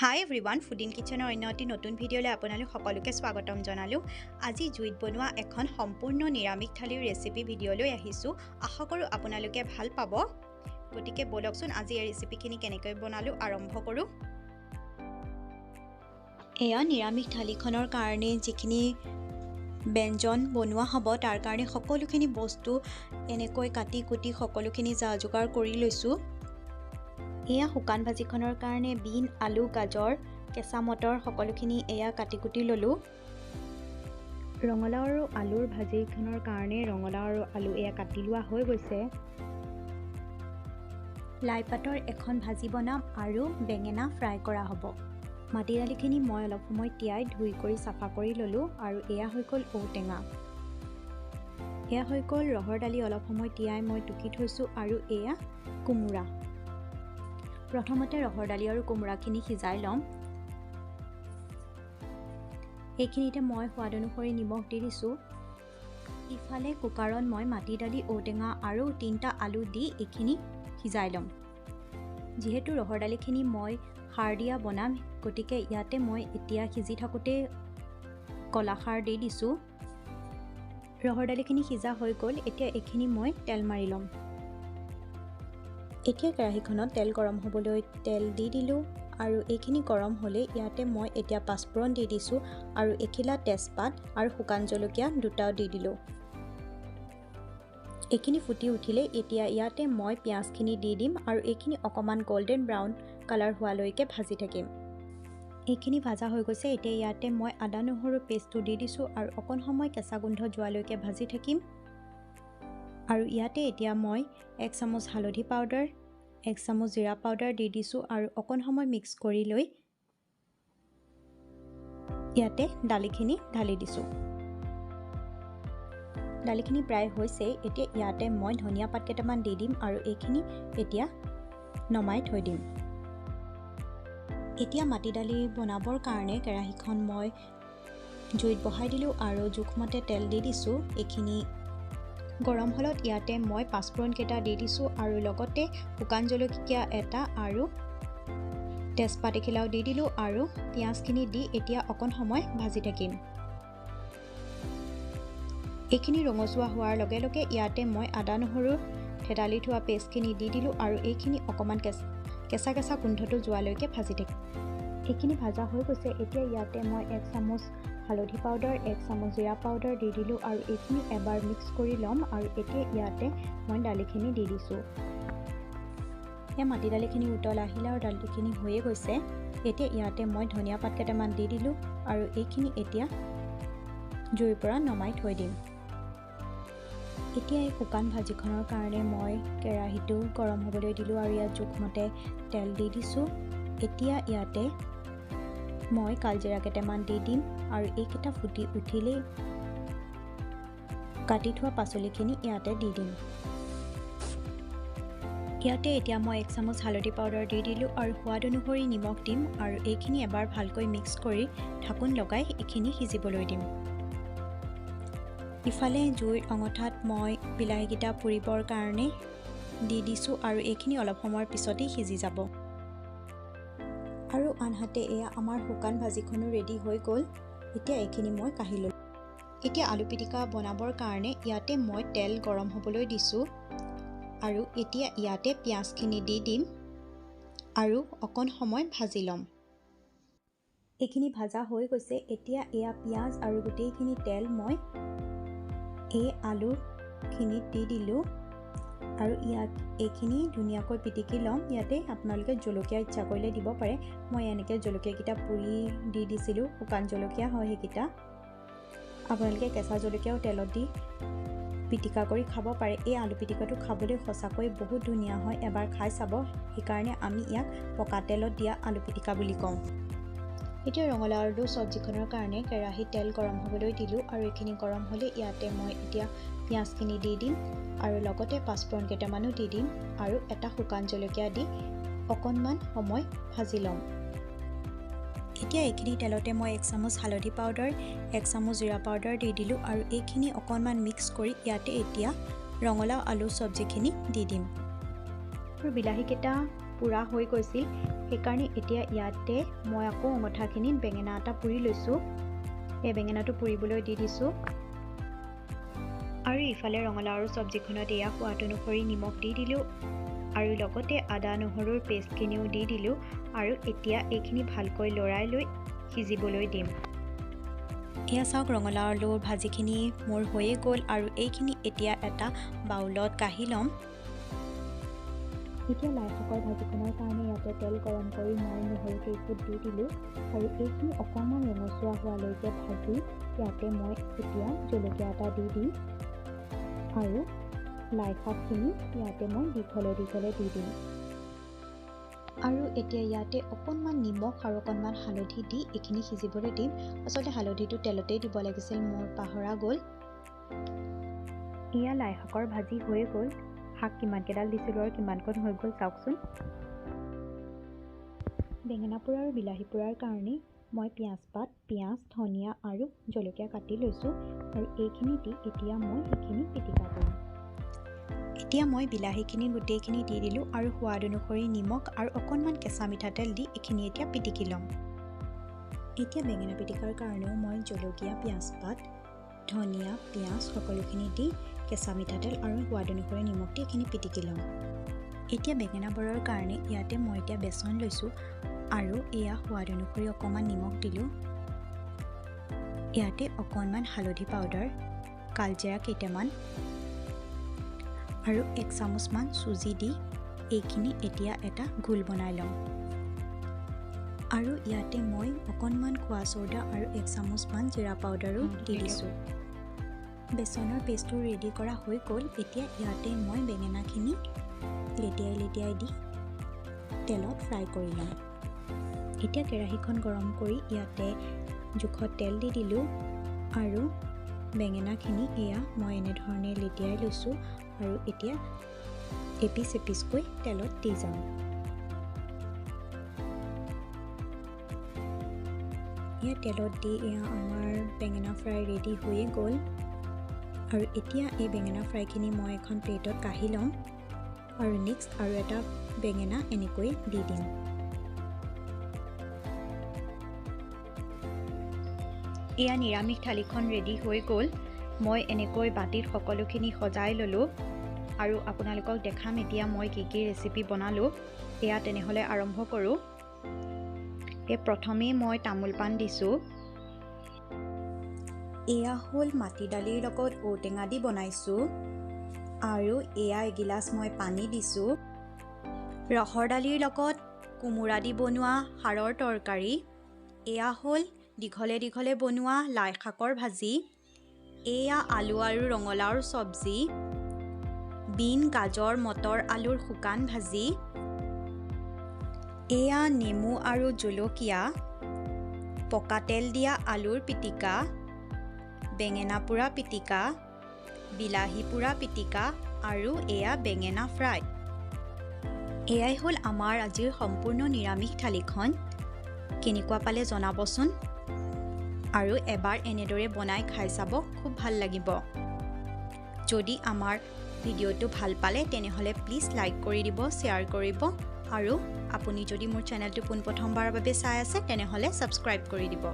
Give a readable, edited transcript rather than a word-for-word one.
High everyone, food in কিচেনৰ অন্য এটি নতুন ভিডিঅ'লৈ আপোনালোক সকলোকে স্বাগতম জনালোঁ। আজি জুইত বনোৱা এখন সম্পূৰ্ণ নিৰামিষ থালিৰ ৰেচিপি ভিডিঅ'লৈ আহিছোঁ। আশা কৰোঁ আপোনালোকে ভাল পাব। গতিকে বলকচোন আজি এই ৰেচিপিখিনি কেনেকৈ বনালোঁ আৰম্ভ কৰোঁ। এয়া নিৰামিষ থালিখনৰ কাৰণে যিখিনি ব্যঞ্জন বনোৱা হ'ব তাৰ কাৰণে সকলোখিনি বস্তু এনেকৈ কাটি কুটি সকলোখিনি যা যোগাৰ কৰি লৈছোঁ। এয়া শুকান ভাজিখনৰ কাৰণে বিন, আলু, গাজৰ, কেঁচা মটৰ সকলোখিনি এয়া কাটি কুটি ল'লোঁ। ৰঙালাও আৰু আলুৰ ভাজিখনৰ কাৰণে ৰঙালাও আৰু আলু এয়া কাটি লোৱা হৈ গৈছে। লাই পাতৰ এখন ভাজি বনাম আৰু বেঙেনা ফ্ৰাই কৰা হ'ব। মাটি দালিখিনি মই অলপ সময় তিয়াই ধুই কৰি চাফা কৰি ল'লোঁ আৰু এয়া হৈ গ'ল ঔটেঙা। এয়া হৈ গ'ল ৰহৰ দালি অলপ সময় তিয়াই মই টুকি থৈছোঁ আৰু এয়া কোমোৰা। প্ৰথমতে ৰহৰ দালি আৰু কোমোৰাখিনি সিজাই ল'ম। এইখিনিতে মই সোৱাদ অনুসৰি নিমখ দি দিছোঁ। ইফালে কুকাৰত মই মাটি দালি, ঔটেঙা আৰু 3টা আলু দি এইখিনি সিজাই ল'ম। যিহেতু ৰহৰ দালিখিনি মই খাৰ দিয়া বনাম, গতিকে ইয়াতে মই এতিয়া সিজি থাকোঁতে কলা খাৰ দি দিছোঁ। ৰহৰ দালিখিনি সিজা হৈ গ'ল। এতিয়া এইখিনি মই তেল মাৰি ল'ম। এতিয়া কেৰাহীখনত তেল গৰম হ'বলৈ তেল দি দিলোঁ আৰু এইখিনি গৰম হ'লে ইয়াতে মই এতিয়া পাঁচফোৰণ দি দিছোঁ আৰু এখিলা তেজপাত আৰু শুকান জলকীয়া দুটাও দি দিলোঁ। এইখিনি ফুটি উঠিলে এতিয়া ইয়াতে মই পিঁয়াজখিনি দি দিম আৰু এইখিনি অকণমান গল্ডেন ব্ৰাউন কালাৰ হোৱালৈকে ভাজি থাকিম। এইখিনি ভাজা হৈ গৈছে। এতিয়া ইয়াতে মই আদা নহৰু পেষ্টটো দি দিছোঁ আৰু অকণ সময় কেঁচা গোন্ধ যোৱালৈকে ভাজি থাকিম। আৰু ইয়াতে এতিয়া মই 1 চামুচ হালধি পাউডাৰ, 1 চামুচ জিৰা পাউডাৰ দি দিছোঁ আৰু অকণ সময় মিক্স কৰি লৈ ইয়াতে দালিখিনি ঢালি দিছোঁ। দালিখিনি প্ৰায় হৈছে। এতিয়া ইয়াতে মই ধনিয়া পাত কেইটামান দি দিম আৰু এইখিনি এতিয়া নমাই থৈ দিম। এতিয়া মাটি দালি বনাবৰ কাৰণে কেৰাহীখন মই জুইত বহাই দিলোঁ আৰু জোখমতে তেল দি দিছোঁ। এইখিনি গৰম হ'লত ইয়াতে মই পাঁচফোৰণ কেইটা দি দিছোঁ আৰু লগতে শুকান জলকীয়া এটা আৰু তেজপাত এখিলাও দি দিলোঁ আৰু পিঁয়াজখিনি দি এতিয়া অকণ সময় ভাজি থাকিম। এইখিনি ৰঙচুৱা হোৱাৰ লগে লগে ইয়াতে মই আদা নহৰু থেতালি থোৱা পেষ্টখিনি দি দিলোঁ আৰু এইখিনি অকণমান কেঁচা কেঁচা গোন্ধটো যোৱালৈকে ভাজি থাকিম। এইখিনি ভাজা হৈ গৈছে। এতিয়া ইয়াতে মই 1 চামুচ হালধি পাউডাৰ, 1 চামুচ জিৰা পাউডাৰ দি দিলোঁ আৰু এইখিনি এবাৰ মিক্স কৰি ল'ম আৰু এতিয়া ইয়াতে মই দালিখিনি দি দিছোঁ। এই মাটি দালিখিনি উতল আহিলে আৰু দালিখিনি হৈয়ে গৈছে। এতিয়া ইয়াতে মই ধনিয়া পাত কেইটামান দি দিলোঁ আৰু এইখিনি এতিয়া জুইৰ পৰা নমাই থৈ দিম। এতিয়া এই শুকান ভাজিখনৰ কাৰণে মই কেৰাহীটো গৰম হ'বলৈ দিলোঁ আৰু ইয়াত জোখমতে তেল দি দিছোঁ। এতিয়া ইয়াতে মই কালজিৰা কেইটামান দি দিম আৰু এইকেইটা ফুটি উঠিলেই কাটি থোৱা পাচলিখিনি ইয়াতে দি দিম। ইয়াতে এতিয়া মই 1 চামুচ হালধি পাউডাৰ দি দিলোঁ আৰু সোৱাদ অনুসৰি নিমখ দিম আৰু এইখিনি এবাৰ ভালকৈ মিক্স কৰি ঢাকোন লগাই এইখিনি সিজিবলৈ দিম। ইফালে জুইৰ অঙঠাত মই বিলাহীকেইটা পুৰিবৰ কাৰণে দি দিছোঁ আৰু এইখিনি অলপ সময়ৰ পিছতেই সিজি যাব। আৰু আনহাতে এয়া আমাৰ শুকান ভাজিখনো ৰেডি হৈ গ'ল। এতিয়া এইখিনি মই কাঢ়ি ল'লোঁ। এতিয়া আলু পিটিকা বনাবৰ কাৰণে ইয়াতে মই তেল গৰম হ'বলৈ দিছোঁ আৰু এতিয়া ইয়াতে পিঁয়াজখিনি দি দিম আৰু অকণ সময় ভাজি ল'ম। এইখিনি ভাজা হৈ গৈছে। এতিয়া এয়া পিঁয়াজ আৰু গোটেইখিনি তেল মই এই আলুখিনিত দি দিলোঁ আৰু এইখিনি ধুনীয়াকৈ পিটিকি ল'ম। ইয়াতে আপোনালোকে জলকীয়া ইচ্ছা কৰিলে দিব পাৰে। মই এনেকৈ জলকীয়াকেইটা পুৰি দি দিছিলোঁ। শুকান জলকীয়া হয় সেইকেইটা। আপোনালোকে কেঁচা জলকীয়াও তেলত দি পিটিকা কৰি খাব পাৰে। এই আলু পিটিকাটো খাবলৈ সঁচাকৈ বহুত ধুনীয়া হয়। এবাৰ খাই চাব। সেইকাৰণে আমি ইয়াক পকা তেলত দিয়া আলু পিটিকা বুলি কওঁ। এতিয়া ৰঙালাও আৰু চব্জিখনৰ কাৰণে কেৰাহীত তেল গৰম হ'বলৈ দিলোঁ আৰু এইখিনি গৰম হ'লে ইয়াতে মই এতিয়া পিঁয়াজখিনি দি দিম আৰু লগতে পাঁচফোৰণ কেইটামানো দি দিম আৰু এটা শুকান জলকীয়া দি অকণমান সময় ভাজি ল'ম। এতিয়া এইখিনি তেলতে মই 1 চামুচ হালধি পাউডাৰ, 1 চামুচ জিৰা পাউডাৰ দি দিলোঁ আৰু এইখিনি অকণমান মিক্স কৰি ইয়াতে এতিয়া ৰঙালাও আলু চব্জিখিনি দি দিম। আৰু বিলাহীকেইটা পুৰা হৈ গৈছিল সেইকাৰণে এতিয়া ইয়াতে মই আকৌ অঙঠাখিনিত বেঙেনা এটা পুৰি লৈছোঁ এই বেঙেনাটো পুৰিবলৈ দি দিছোঁ আৰু ইফালে ৰঙালাওৰ চব্জিখনত এয়া সোৱাদ অনুসৰি নিমখ দি দিলোঁ আৰু লগতে আদা নহৰুৰ পেষ্টখিনিও দি দিলোঁ আৰু এতিয়া এইখিনি ভালকৈ লৰাই লৈ সিজিবলৈ দিম এয়া চাওক ৰঙালাও আলুৰ ভাজিখিনি মোৰ হৈয়ে গ'ল আৰু এইখিনি এতিয়া এটা বাউলত কাঢ়ি ল'ম এতিয়া লাই শাকৰ ভাজিখনৰ কাৰণে ইয়াতে তেল গৰম কৰি মই নহৰু কেইফুট দি দিলোঁ আৰু এইখিনি অকণমান ৰঙচুৱা হোৱালৈকে ভাজি ইয়াতে মই এতিয়া জলকীয়া এটা দি দিম আৰু লাই শাকখিনি ইয়াতে মই দীঘলে দীঘলে দি দিম আৰু এতিয়া ইয়াতে অকণমান নিমখ আৰু অকণমান হালধি দি এইখিনি সিজিবলৈ দিম আচলতে হালধিটো তেলতেই দিব লাগিছিল মোৰ পাহৰা গ'ল এয়া লাই শাকৰ ভাজি হৈ গ'ল শাক কিমানকেইডাল দিছিলোঁ আৰু কিমানকণ হৈ গ'ল চাওকচোন বেঙেনা পোৰা আৰু বিলাহী পোৰাৰ কাৰণে মই পিঁয়াজ পাত পিঁয়াজ ধনিয়া আৰু জলকীয়া কাটি লৈছোঁ আৰু এইখিনি দি এতিয়া মই সেইখিনি পিটিকা কৰিম এতিয়া মই বিলাহীখিনি গোটেইখিনি দি দিলোঁ আৰু সোৱাদ অনুসৰি নিমখ আৰু অকণমান কেঁচা মিঠাতেল দি এইখিনি এতিয়া পিটিকি ল'ম এতিয়া বেঙেনা পিটিকাৰ কাৰণেও মই জলকীয়া পিঁয়াজ পাত ধনিয়া পিঁয়াজ সকলোখিনি দি কেঁচা মিঠাতেল আৰু সোৱাদ অনুসৰি নিমখ দি এইখিনি পিটিকি ল'ম এতিয়া বেঙেনা বৰাৰ কাৰণে ইয়াতে মই এতিয়া বেচন লৈছোঁ আৰু এয়া সোৱাদ অনুসৰি অকণমান নিমখ দিলোঁ ইয়াতে অকণমান হালধি পাউডাৰ কালজিৰা কেইটামান আৰু 1 চামুচমান চুজি দি এইখিনি এতিয়া এটা ঘোল বনাই ল'ম আৰু ইয়াতে মই অকণমান খোৱা চ'ডা আৰু 1 চামুচমান জিৰা পাউডাৰো দি দিছোঁ বেচনৰ পেষ্টটো ৰেডি কৰা হৈ গ'ল এতিয়া ইয়াতে মই বেঙেনাখিনি লেটিয়াই লেটিয়াই দি তেলত ফ্ৰাই কৰি ল'ম এতিয়া কেৰাহীখন গৰম কৰি ইয়াতে জোখত তেল দি দিলোঁ আৰু বেঙেনাখিনি এয়া মই এনেধৰণে লেটিয়াই লৈছোঁ আৰু এতিয়া এপিচ এপিচকৈ তেলত দি যাম এয়া তেলত দি এয়া আমাৰ বেঙেনা ফ্ৰাই ৰেডি হৈয়ে গ'ল আৰু এতিয়া এই বেঙেনা ফ্ৰাইখিনি মই এখন প্লেটত কাঢ়ি ল'ম আৰু নেক্সট আৰু এটা বেঙেনা এনেকৈ দি দিম এয়া নিৰামিষ থালিখন ৰেডি হৈ গ'ল মই এনেকৈ বাটিত সকলোখিনি সজাই ল'লোঁ আৰু আপোনালোকক দেখাম এতিয়া মই কি কি ৰেচিপি বনালোঁ এয়া তেনেহ'লে আৰম্ভ কৰোঁ প্ৰথমেই মই তামোল পাণ দিছোঁ এয়া হ'ল মাটি দালিৰ লগত ঔটেঙা দি বনাইছোঁ আৰু এয়া এগিলাচ মই পানী দিছোঁ ৰহৰ দালিৰ লগত কোমোৰা দি বনোৱা সাৰৰ তৰকাৰী এয়া হ'ল দীঘলে দীঘলে বনোৱা লাই শাকৰ ভাজি এয়া আলু আৰু ৰঙালাওৰ চব্জি বিন গাজৰ মটৰ আলুৰ শুকান ভাজি এয়া নেমু আৰু জলকীয়া পকা তেল দিয়া আলুৰ পিটিকা বেঙেনা পোৰা পিটিকা বিলাহী পোৰা পিটিকা আৰু এয়া বেঙেনা ফ্ৰাই এয়াই হ'ল আমাৰ আজিৰ সম্পূৰ্ণ নিৰামিষ থালিখন কেনেকুৱা পালে জনাবচোন আৰু এবাৰ এনেদৰে বনাই খাই চাব খুব ভাল লাগিব যদি আমাৰ ভিডিঅ'টো ভাল পালে তেনেহ'লে প্লিজ লাইক কৰি দিব শ্বেয়াৰ কৰিব আৰু আপুনি যদি মোৰ চেনেলটো পোনপ্ৰথমবাৰৰ বাবে চাই আছে তেনেহ'লে ছাবস্ক্ৰাইব কৰি দিব